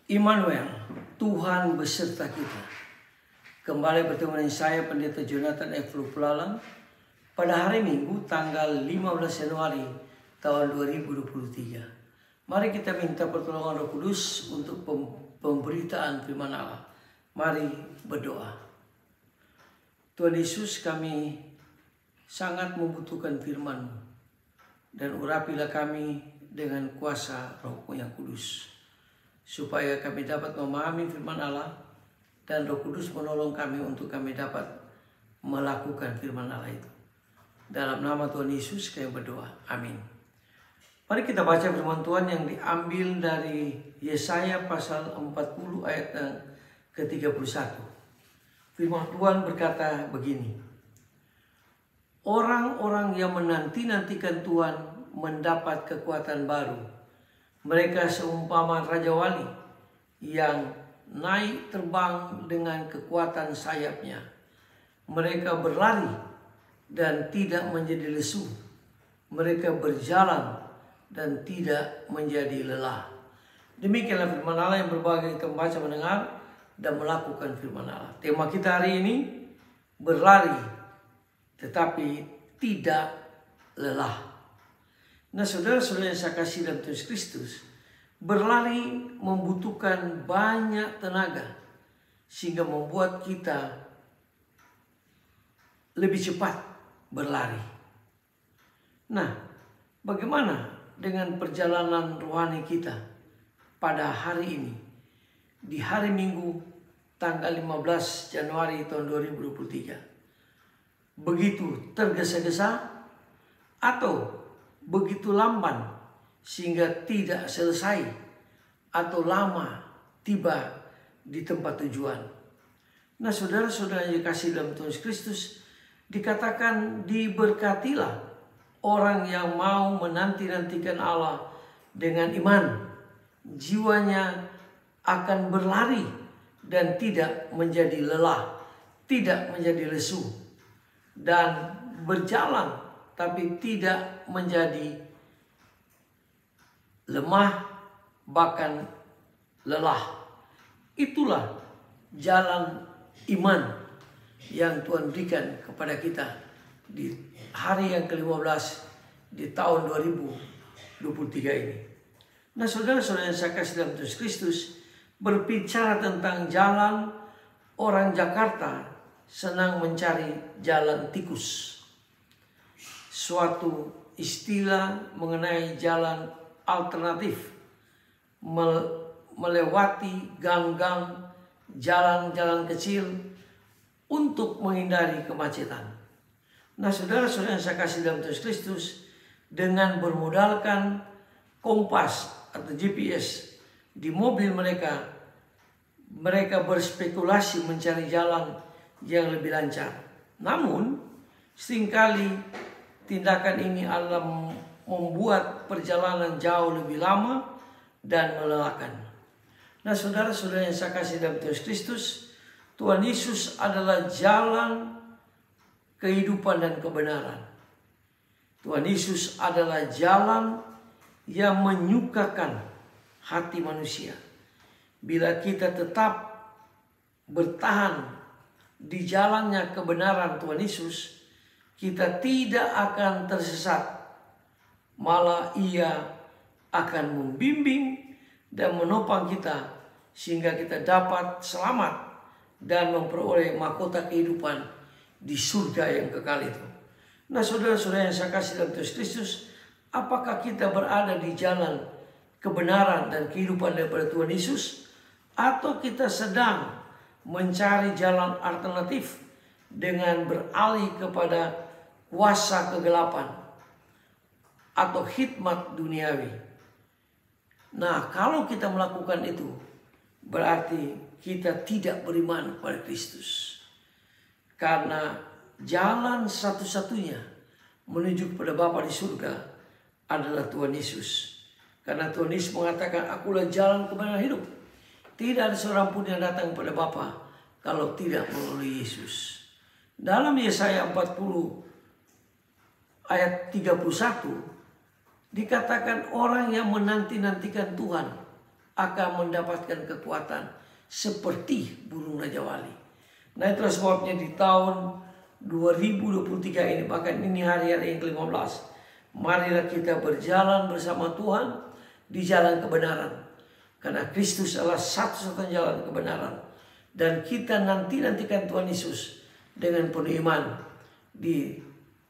Immanuel, Tuhan beserta kita. Kembali bertemu dengan saya, Pendeta Jonathan F. Lupulalang, pada hari Minggu tanggal 15 Januari tahun 2023. Mari kita minta pertolongan Roh Kudus untuk pemberitaan firman Allah. Mari berdoa. Tuhan Yesus, kami sangat membutuhkan firman-Mu, dan urapilah kami dengan kuasa Roh-Mu yang kudus, supaya kami dapat memahami firman Allah dan Roh Kudus menolong kami untuk kami dapat melakukan firman Allah itu. Dalam nama Tuhan Yesus kami berdoa. Amin. Mari kita baca firman Tuhan yang diambil dari Yesaya pasal 40 ayat yang ke-31. Firman Tuhan berkata begini: orang-orang yang menanti-nantikan Tuhan mendapat kekuatan baru. Mereka seumpama Raja Wali yang naik terbang dengan kekuatan sayapnya. Mereka berlari dan tidak menjadi lesu. Mereka berjalan dan tidak menjadi lelah. Demikianlah firman Allah yang berbahagia kita membaca, mendengar, dan melakukan firman Allah. Tema kita hari ini, berlari tetapi tidak lelah. Nah, saudara-saudara yang saya kasih dalam Tuhan Kristus, berlari membutuhkan banyak tenaga sehingga membuat kita lebih cepat berlari. Nah, bagaimana dengan perjalanan rohani kita pada hari ini, di hari Minggu tanggal 15 Januari tahun 2023? Begitu tergesa-gesa atau begitu lamban sehingga tidak selesai, atau lama tiba di tempat tujuan? Nah, saudara-saudara yang dikasihi dalam Tuhan Kristus, dikatakan diberkatilah orang yang mau menanti-nantikan Allah dengan iman. Jiwanya akan berlari dan tidak menjadi lelah, tidak menjadi lesu, dan berjalan tapi tidak menjadi lemah, bahkan lelah. Itulah jalan iman yang Tuhan berikan kepada kita di hari yang ke-15 di tahun 2023 ini. Nah, saudara-saudara yang saya kasih dalam Tuhan Kristus, berbicara tentang jalan, orang Jakarta senang mencari jalan tikus. Suatu istilah mengenai jalan alternatif, melewati gang-gang, jalan-jalan kecil untuk menghindari kemacetan. Nah, saudara-saudara yang saya kasih dalam Tuhan Kristus, dengan bermodalkan kompas atau GPS di mobil mereka, mereka berspekulasi mencari jalan yang lebih lancar. Namun, seringkali tindakan ini adalah membuat perjalanan jauh lebih lama dan melelahkan. Nah, saudara-saudara yang saya kasih dalam Tuhan Kristus, Tuhan Yesus adalah jalan, kehidupan, dan kebenaran. Tuhan Yesus adalah jalan yang menyukakan hati manusia. Bila kita tetap bertahan di jalannya kebenaran Tuhan Yesus, kita tidak akan tersesat, malah Ia akan membimbing dan menopang kita sehingga kita dapat selamat dan memperoleh mahkota kehidupan di surga yang kekal itu. Nah, saudara-saudara yang saya kasih dalam Tuhan Kristus, apakah kita berada di jalan kebenaran dan kehidupan daripada Tuhan Yesus, atau kita sedang mencari jalan alternatif dengan beralih kepada kuasa kegelapan atau hikmat duniawi? Nah, kalau kita melakukan itu, berarti kita tidak beriman kepada Kristus. Karena jalan satu-satunya menuju kepada Bapa di surga adalah Tuhan Yesus. Karena Tuhan Yesus mengatakan, "Akulah jalan, kebenaran, hidup. Tidak ada seorang pun yang datang kepada Bapa kalau tidak melalui Yesus." Dalam Yesaya 40 ayat 31 dikatakan orang yang menanti-nantikan Tuhan akan mendapatkan kekuatan seperti burung Raja Wali. Nah, itulah sebabnya di tahun 2023 ini, bahkan ini hari-hari yang ke-15, marilah kita berjalan bersama Tuhan di jalan kebenaran. Karena Kristus adalah satu-satunya jalan kebenaran. Dan kita nantikan Tuhan Yesus dengan penuh iman di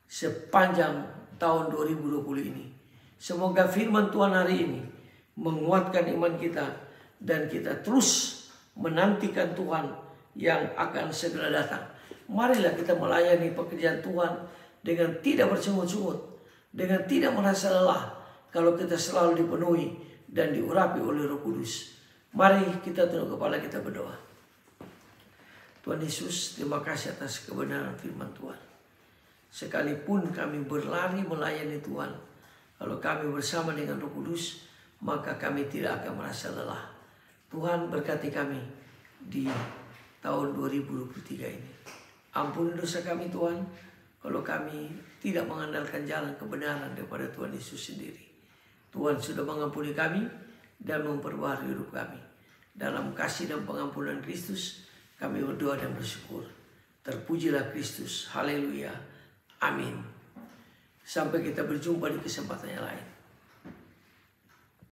sepanjang tahun 2020 ini. Semoga firman Tuhan hari ini menguatkan iman kita dan kita terus menantikan Tuhan yang akan segera datang. Marilah kita melayani pekerjaan Tuhan dengan tidak bersungut-sungut, dengan tidak merasa lelah, kalau kita selalu dipenuhi dan diurapi oleh Roh Kudus. Mari kita tunduk kepala, kita berdoa. Tuhan Yesus, terima kasih atas kebenaran firman Tuhan. Sekalipun kami berlari melayani Tuhan, kalau kami bersama dengan Roh Kudus, maka kami tidak akan merasa lelah. Tuhan berkati kami di tahun 2023 ini. Ampuni dosa kami Tuhan, kalau kami tidak mengandalkan jalan kebenaran daripada Tuhan Yesus sendiri. Tuhan sudah mengampuni kami dan memperbaharui hidup kami. Dalam kasih dan pengampunan Kristus, kami berdoa dan bersyukur. Terpujilah Kristus. Haleluya. Amin. Sampai kita berjumpa di kesempatan yang lain.